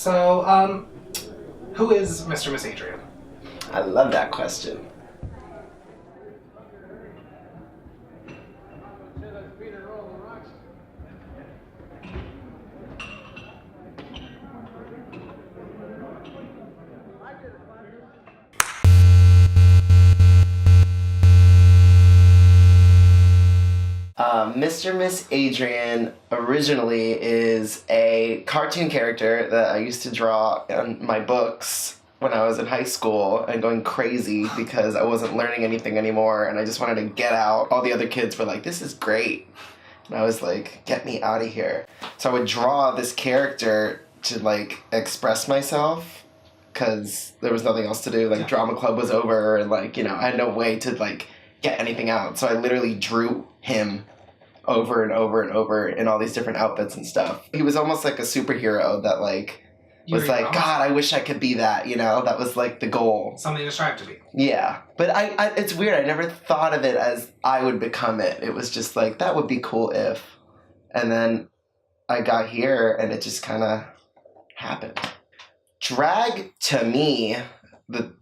So, who is Mr. Miss Adrien? I love that question. Mr. Miss Adrien originally is a cartoon character that I used to draw in my books when I was in high school and going crazy because I wasn't learning anything anymore and I just wanted to get out. All the other kids were like, this is great. And I was like, get me out of here. So I would draw this character to like express myself because there was nothing else to do. Like drama club was over and like, you know, I had no way to like get anything out. So I literally drew him over and over and over in all these different outfits and stuff. He was almost like a superhero that like was like, God, I wish I could be that, you know? That was like the goal. Something to strive to be. Yeah. But I it's weird. I never thought of it as I would become it. It was just like, that would be cool if. And then I got here and it just kind of happened. Drag to me, the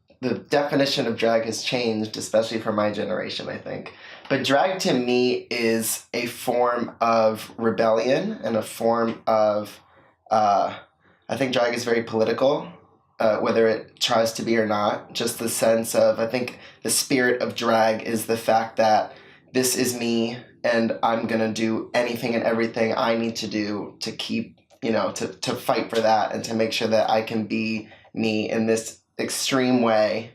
definition of drag has changed, especially for my generation, I think. But drag to me is a form of rebellion and a form of, I think drag is very political, whether it tries to be or not. Just the sense of, I think the spirit of drag is the fact that this is me and I'm going to do anything and everything I need to do to keep, you know, to fight for that and to make sure that I can be me in this extreme way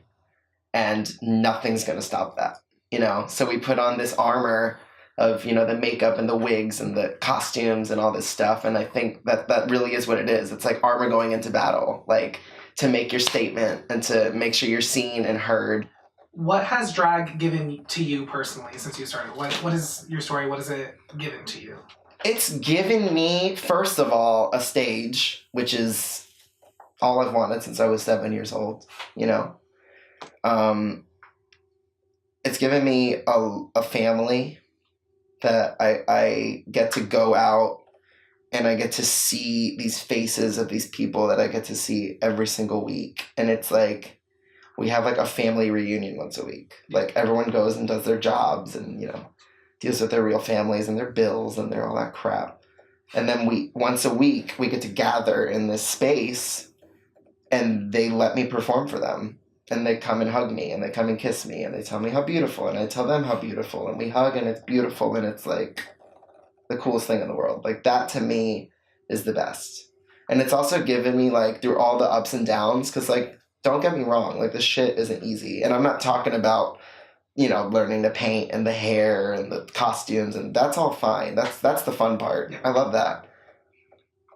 and nothing's going to stop that. You know, so we put on this armor of, you know, the makeup and the wigs and the costumes and all this stuff. And I think that really is what it is. It's like armor going into battle, like to make your statement and to make sure you're seen and heard. What has drag given to you personally since you started? What is your story? What has it given to you? It's given me, first of all, a stage, which is all I've wanted since I was 7 years old, you know. It's given me a family that I get to go out and I get to see these faces of these people that I get to see every single week. And it's like, we have like a family reunion once a week. Like everyone goes and does their jobs and, you know, deals with their real families and their bills and their all that crap. And then once a week, we get to gather in this space and they let me perform for them. And they come and hug me, and they come and kiss me, and they tell me how beautiful, and I tell them how beautiful, and we hug, and it's beautiful, and it's like the coolest thing in the world. Like that to me is the best. And it's also given me like through all the ups and downs, because like, don't get me wrong, like this shit isn't easy. And I'm not talking about, you know, learning to paint and the hair and the costumes, and that's all fine. That's the fun part. I love that.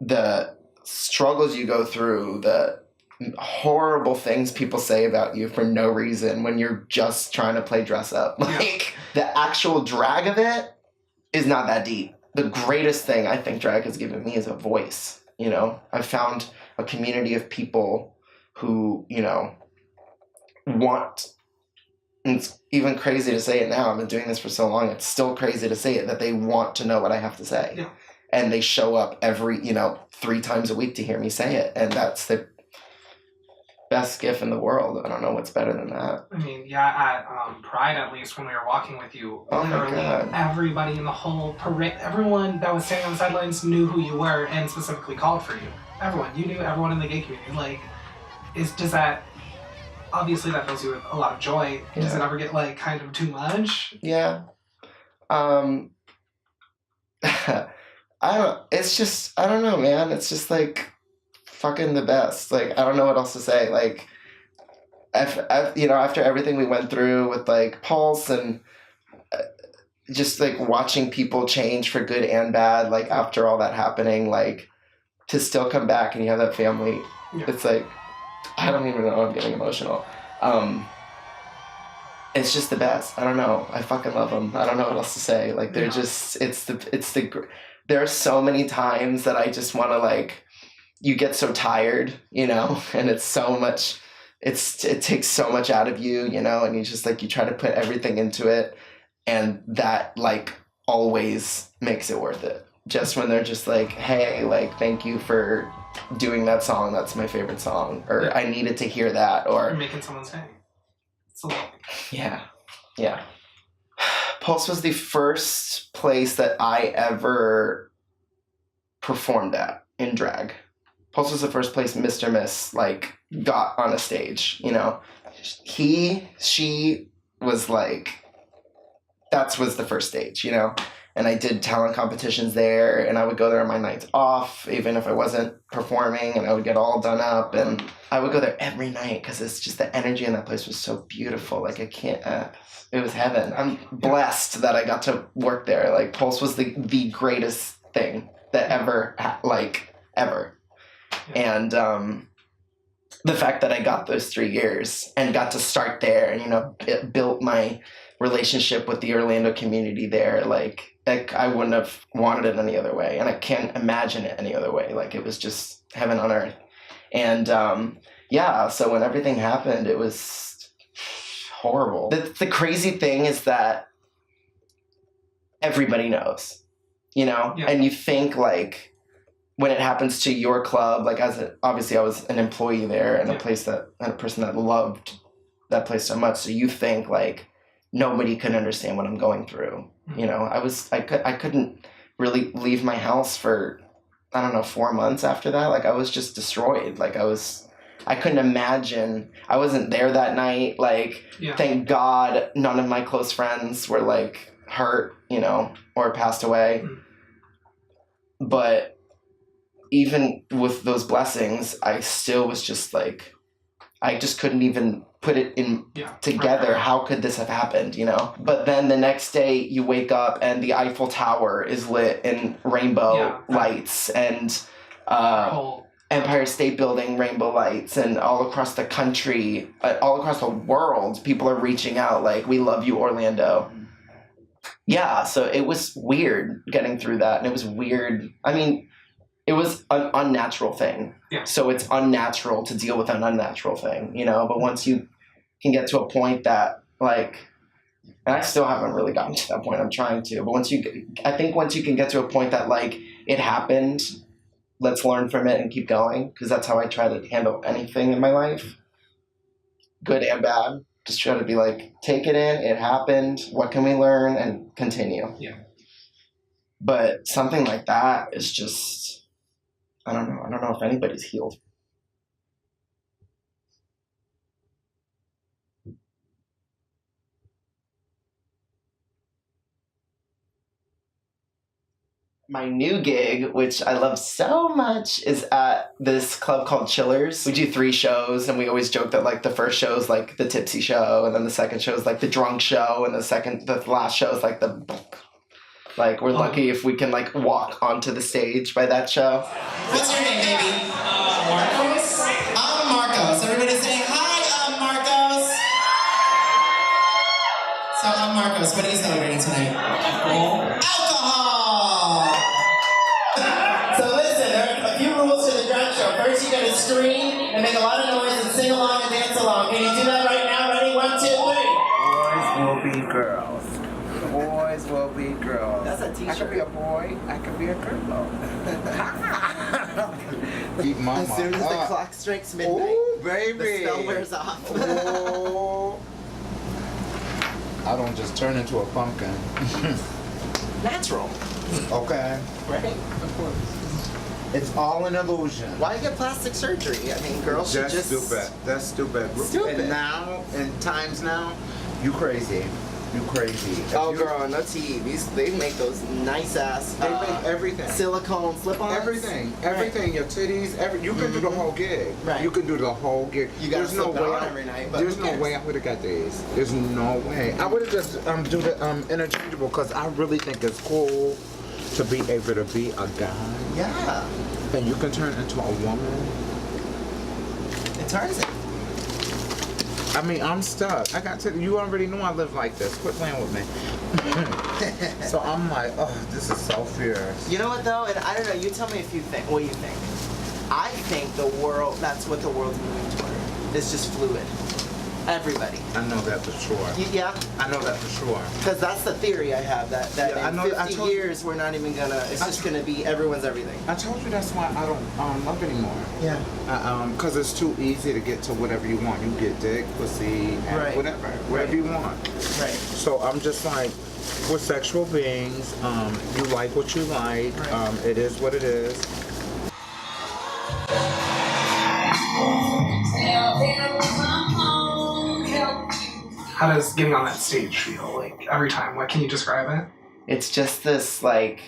The struggles you go through, the horrible things people say about you for no reason when you're just trying to play dress up. Like the actual drag of it is not that deep. The greatest thing I think drag has given me is a voice. You know, I've found a community of people who, you know, want, and it's even crazy to say it now. I've been doing this for so long. It's still crazy to say it, that they want to know what I have to say. Yeah. And they show up every, you know, 3 times a week to hear me say it. And that's the best gift in the world. I don't know what's better than that. I mean, yeah, at Pride, at least, when we were walking with you, literally everybody in the whole parade, everyone that was standing on the sidelines knew who you were and specifically called for you. Everyone. You knew everyone in the gay community. Like, does that, obviously that fills you with a lot of joy. Yeah. Does it ever get, like, kind of too much? Yeah. It's just, I don't know, man. It's just like, fucking the best. Like, I don't know what else to say. Like, you know, after everything we went through with like Pulse and just like watching people change for good and bad, like after all that happening, like to still come back and you have that family, it's like, I don't even know, I'm getting emotional. It's just the best. I don't know. I fucking love them. I don't know what else to say. Like they're just, there are so many times that I just want to like, you get so tired, you know, and it's so much, it takes so much out of you, you know, and you just like, you try to put everything into it and that like always makes it worth it. Just when they're just like, hey, like, thank you for doing that song, that's my favorite song, or I needed to hear that, or You're making someone's day. It's a lot. Yeah. Pulse was the first place that I ever performed at in drag. Pulse was the first place Mr. Miss like got on a stage, you know. She was like, that was the first stage, you know. And I did talent competitions there, and I would go there on my nights off, even if I wasn't performing, and I would get all done up, and I would go there every night because it's just the energy in that place was so beautiful. Like I can't, it was heaven. I'm blessed that I got to work there. Like Pulse was the greatest thing that ever. And the fact that I got those 3 years and got to start there, and, you know, it built my relationship with the Orlando community there. Like I wouldn't have wanted it any other way, and I can't imagine it any other way. Like it was just heaven on earth. And so when everything happened, it was horrible. The crazy thing is that everybody knows, you know, and you think like, when it happens to your club, like obviously I was an employee there and a person that loved that place so much. So you think like nobody could understand what I'm going through. You know, I couldn't really leave my house for, I don't know, 4 months after that. Like I was just destroyed. Like I couldn't imagine. I wasn't there that night. Like, thank God none of my close friends were like hurt, you know, or passed away. But even with those blessings, I still was just like, I just couldn't even put it in together. How could this have happened, you know? But then the next day you wake up and the Eiffel Tower is lit in rainbow lights, and Empire State Building rainbow lights, and all across the country, all across the world, people are reaching out like, we love you, Orlando. Yeah, so it was weird getting through that, and it was weird. I mean, it was an unnatural thing. Yeah. So it's unnatural to deal with an unnatural thing, you know? But once you can get to a point that, like, and I still haven't really gotten to that point, I'm trying to, but I think once you can get to a point that, like, it happened, let's learn from it and keep going, because that's how I try to handle anything in my life, good and bad. Just try to be like, take it in, it happened, what can we learn, and continue. Yeah. But something like that is just, I don't know if anybody's healed. My new gig, which I love so much, is at this club called Chillers. We do 3 shows, and we always joke that like the first show is like the tipsy show, and then the second show is like the drunk show, and the last show is like the, like, we're lucky if we can like walk onto the stage by that show. What's your name, baby? Marcos? I'm Marcos. Everybody say hi, I'm Marcos. So I'm Marcos. What are you celebrating tonight? Alcohol! So listen, there are a few rules to the drag show. First, you gotta scream and make a lot of noise and sing along and dance along. Can you do that right now? Ready? 1, 2, 3. Boys will be girls. Boys will be girls. That's a t-shirt. I could be a boy. I could be a girl. Keep mama. As soon as the clock strikes midnight, ooh, baby, the spell wears off. Ooh. I don't just turn into a pumpkin. Natural. Okay. Right? Of course. It's all an illusion. Why get plastic surgery? I mean, girls should just... That's stupid. Stupid. And now, in times now, you crazy. You crazy. Oh, girl, no tea. They make those nice ass. They make everything. Silicone slip-ons. Everything. Right. Your titties. You can do the whole gig. Right. You can do the whole gig. You gotta slip it on every night. But there's no way I would have got these. There's no way. I would have just do the interchangeable, because I really think it's cool to be able to be a guy. Yeah. And you can turn into a woman. It turns it. I mean, I'm stuck. I got to. You already know I live like this. Quit playing with me. So I'm like, oh, this is so fierce. You know what though? And I don't know. You tell me if you think. What you think? I think the world. That's what the world's moving toward. It's just fluid. Everybody. I know that for sure. Yeah? I know that for sure. Because that's the theory I have, that Yeah, in 50 years, we're not even gonna, it's just gonna be everyone's everything. I told you that's why I don't love anymore. Yeah. Because it's too easy to get to whatever you want. You get dick, pussy, and Right. whatever you want. Right. So I'm just like, we're sexual beings. You like what you like. Right. It is what it is. How does getting on that stage feel? Like, every time, what can you describe it? It's just this, like,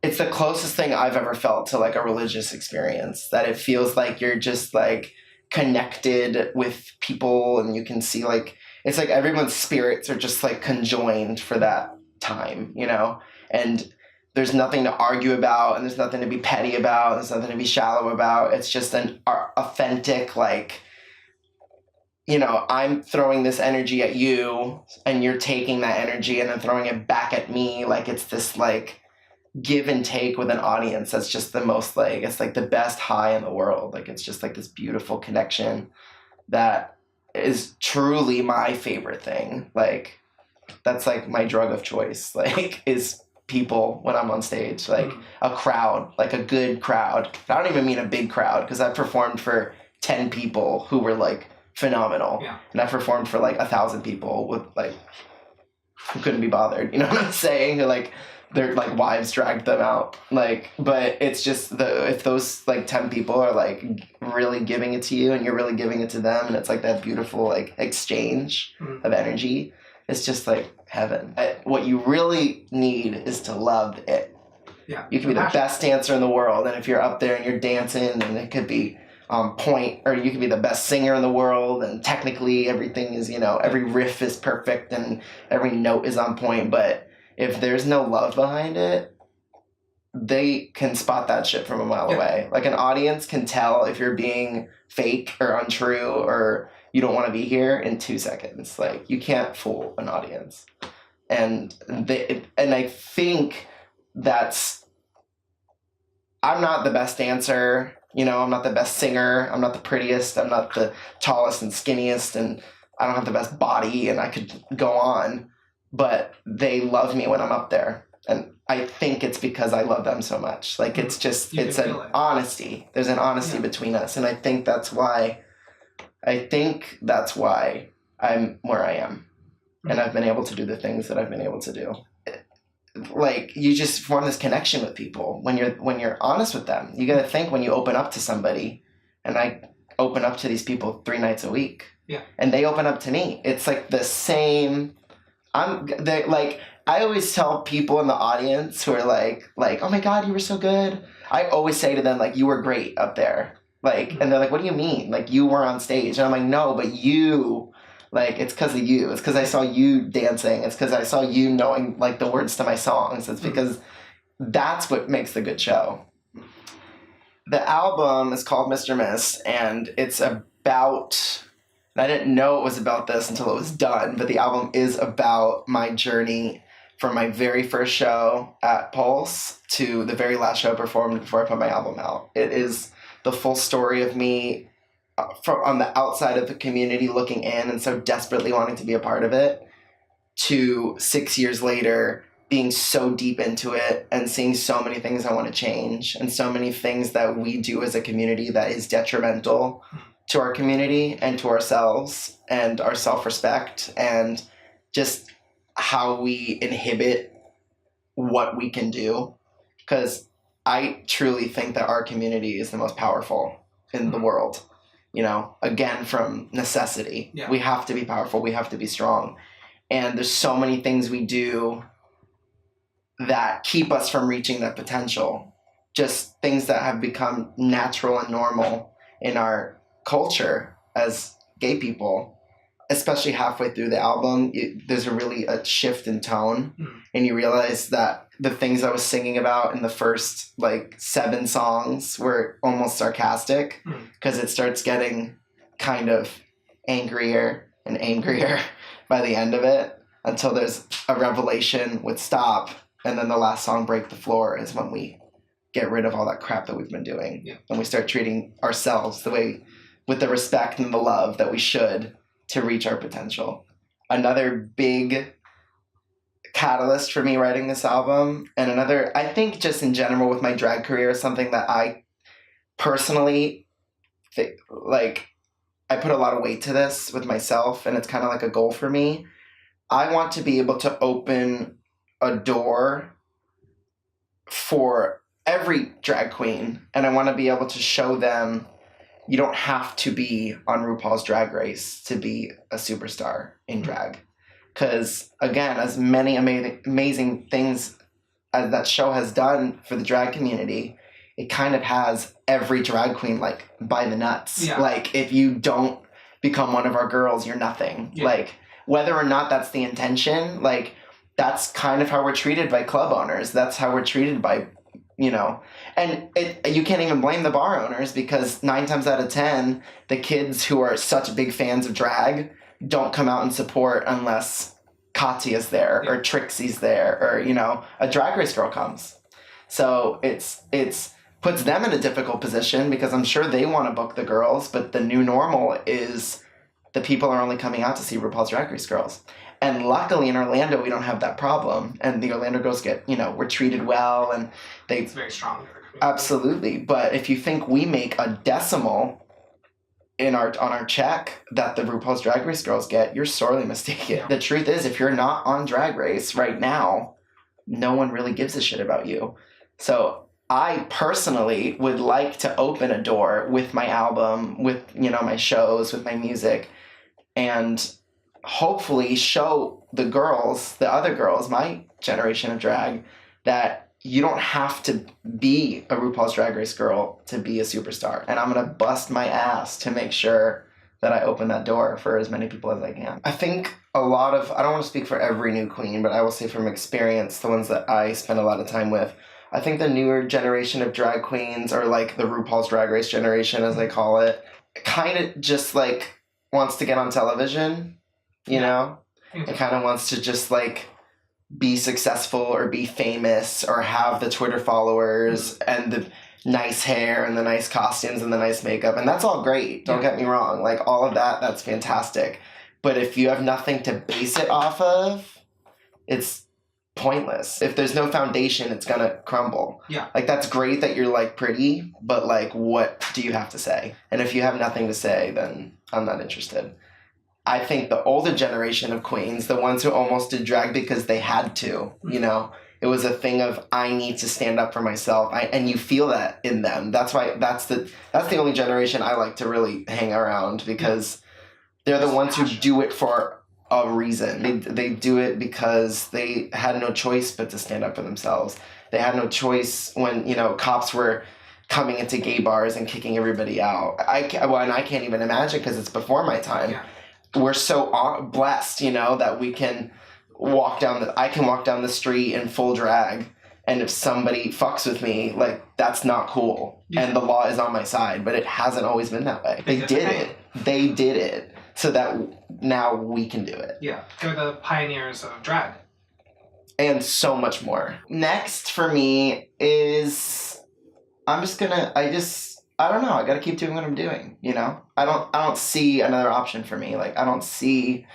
it's the closest thing I've ever felt to, like, a religious experience. That it feels like you're just, like, connected with people, and you can see, like, it's like everyone's spirits are just, like, conjoined for that time, you know? And there's nothing to argue about, and there's nothing to be petty about, and there's nothing to be shallow about. It's just an authentic, like, you know, I'm throwing this energy at you, and you're taking that energy and then throwing it back at me. Like, it's this, like, give and take with an audience that's just the most, like, it's like the best high in the world. Like, it's just like this beautiful connection that is truly my favorite thing. Like, that's like my drug of choice, like, is people when I'm on stage, like a crowd, like a good crowd. I don't even mean a big crowd, because I've performed for 10 people who were, like, phenomenal. Yeah. And I performed for, like, 1,000 people with, like, who couldn't be bothered, you know what I'm saying? Who, like, their, like, wives dragged them out, like, but it's just if those, like, 10 people are, like, really giving it to you, and you're really giving it to them, and it's like that beautiful, like, exchange of energy, it's just like heaven. What you really need is to love it. Yeah. You can be the best dancer in the world, and if you're up there and you're dancing, and it could be on point, or you could be the best singer in the world, and technically everything is, you know, every riff is perfect and every note is on point, but if there's no love behind it, they can spot that shit from a mile away. Like, an audience can tell if you're being fake or untrue or you don't want to be here in 2 seconds. Like, you can't fool an audience. And I think I'm not the best dancer, you know, I'm not the best singer, I'm not the prettiest, I'm not the tallest and skinniest, and I don't have the best body, and I could go on, but they love me when I'm up there. And I think it's because I love them so much. Like, it's just, it's an honesty. There's an honesty between us. And I think that's why I'm where I am. And I've been able to do the things that I've been able to do. Like, you just form this connection with people when you're honest with them. You got to think, when you open up to somebody, and I open up to these people 3 nights a week. Yeah. And they open up to me. It's like the same. I always tell people in the audience who are like, oh my God, you were so good. I always say to them, like, you were great up there. Like, and they're like, what do you mean? Like, you were on stage. And I'm like, no, but you, like, it's because of you. It's because I saw you dancing. It's because I saw you knowing, like, the words to my songs. It's because that's what makes the good show. The album is called Mr. Miss, and it's about, and I didn't know it was about this until it was done, but the album is about my journey from my very first show at Pulse to the very last show I performed before I put my album out. It is the full story of me from on the outside of the community looking in and so desperately wanting to be a part of it, to 6 years later being so deep into it and seeing so many things I want to change, and so many things that we do as a community that is detrimental to our community and to ourselves and our self-respect, and just how we inhibit what we can do. Because I truly think that our community is the most powerful in the world. You know, again, from necessity. Yeah. We have to be powerful. We have to be strong. And there's so many things we do that keep us from reaching that potential. Just things that have become natural and normal in our culture as gay people. Especially halfway through the album, there's a shift in tone, and you realize that the things I was singing about in the first, like, 7 songs were almost sarcastic, because it starts getting kind of angrier and angrier by the end of it, until there's a revelation with Stop, and then the last song, Break the Floor, is when we get rid of all that crap that we've been doing, and we start treating ourselves the way with the respect and the love that we should to reach our potential. Another big catalyst for me writing this album, and another, I think just in general with my drag career, something that I personally like, I put a lot of weight to this with myself, and it's kind of like a goal for me. I want to be able to open a door for every drag queen, and I want to be able to show them you don't have to be on RuPaul's Drag Race to be a superstar in drag. Because, again, as many amazing things as that show has done for the drag community, it kind of has every drag queen, like, by the nuts. Yeah. Like, if you don't become one of our girls, you're nothing. Yeah. Like, whether or not that's the intention, like, that's kind of how we're treated by club owners. That's how we're treated by, you know, and you can't even blame the bar owners, because 9 times out of 10, the kids who are such big fans of drag don't come out and support unless Katya's there or Trixie's there or, you know, a Drag Race girl comes. So it's puts them in a difficult position, because I'm sure they want to book the girls, but the new normal is the people are only coming out to see RuPaul's Drag Race girls. And luckily in Orlando, we don't have that problem. And the Orlando girls get, you know, we're treated well, and It's very strong. Absolutely. But if you think we make a decimal on our check that the RuPaul's Drag Race girls get, you're sorely mistaken. Yeah. The truth is, if you're not on Drag Race right now, no one really gives a shit about you. So I personally would like to open a door with my album, with, you know, my shows, with my music, and hopefully show the girls, the other girls, my generation of drag, that you don't have to be a RuPaul's Drag Race girl to be a superstar. And I'm going to bust my ass to make sure that I open that door for as many people as I can. I think a lot of, I don't want to speak for every new queen, but I will say from experience, the ones that I spend a lot of time with, I think the newer generation of drag queens, or like the RuPaul's Drag Race generation, as I call it, kind of just like wants to get on television, you know? It kind of wants to just like be successful or be famous or have the Twitter followers and the nice hair and the nice costumes and the nice makeup. And that's all great. Don't get me wrong. Like, all of that, that's fantastic. But if you have nothing to base it off of, it's pointless. If there's no foundation, it's gonna crumble. Yeah. Like, that's great that you're like pretty, but like, what do you have to say? And if you have nothing to say, then I'm not interested. I think the older generation of queens, the ones who almost did drag because they had to, you know, it was a thing of, I need to stand up for myself. And you feel that in them. That's why that's the only generation I like to really hang around, because they're the ones who do it for a reason. They do it because they had no choice but to stand up for themselves. They had no choice when, you know, cops were coming into gay bars and kicking everybody out. And I can't even imagine, because it's before my time. Yeah. We're so blessed, you know, that we can I can walk down the street in full drag, and if somebody fucks with me, like, that's not cool. Yeah. And the law is on my side, but it hasn't always been that way. They did it so that now we can do it. Yeah, they're the pioneers of drag. And so much more. Next for me is, I don't know. I got to keep doing what I'm doing, you know? I don't see another option for me. Like, I don't see,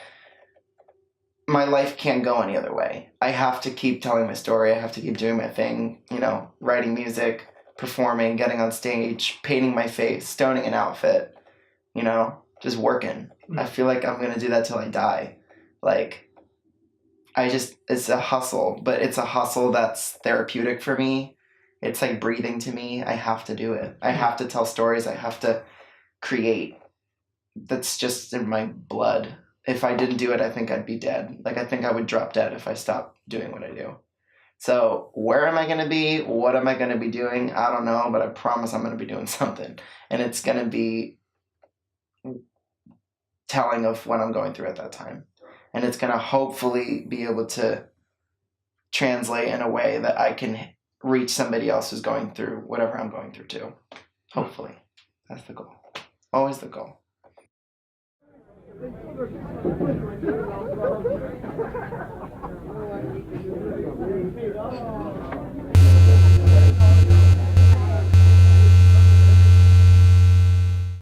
my life can't go any other way. I have to keep telling my story. I have to keep doing my thing, you know, writing music, performing, getting on stage, painting my face, stoning an outfit, you know, just working. I feel like I'm going to do that till I die. Like, it's a hustle, but it's a hustle that's therapeutic for me. It's like breathing to me. I have to do it. I have to tell stories. I have to create. That's just in my blood. If I didn't do it, I think I'd be dead. Like, I think I would drop dead if I stopped doing what I do. So where am I going to be? What am I going to be doing? I don't know, but I promise I'm going to be doing something. And it's going to be telling of what I'm going through at that time. And it's going to hopefully be able to translate in a way that I can reach somebody else who's going through whatever I'm going through too. Hopefully. That's the goal. Always the goal.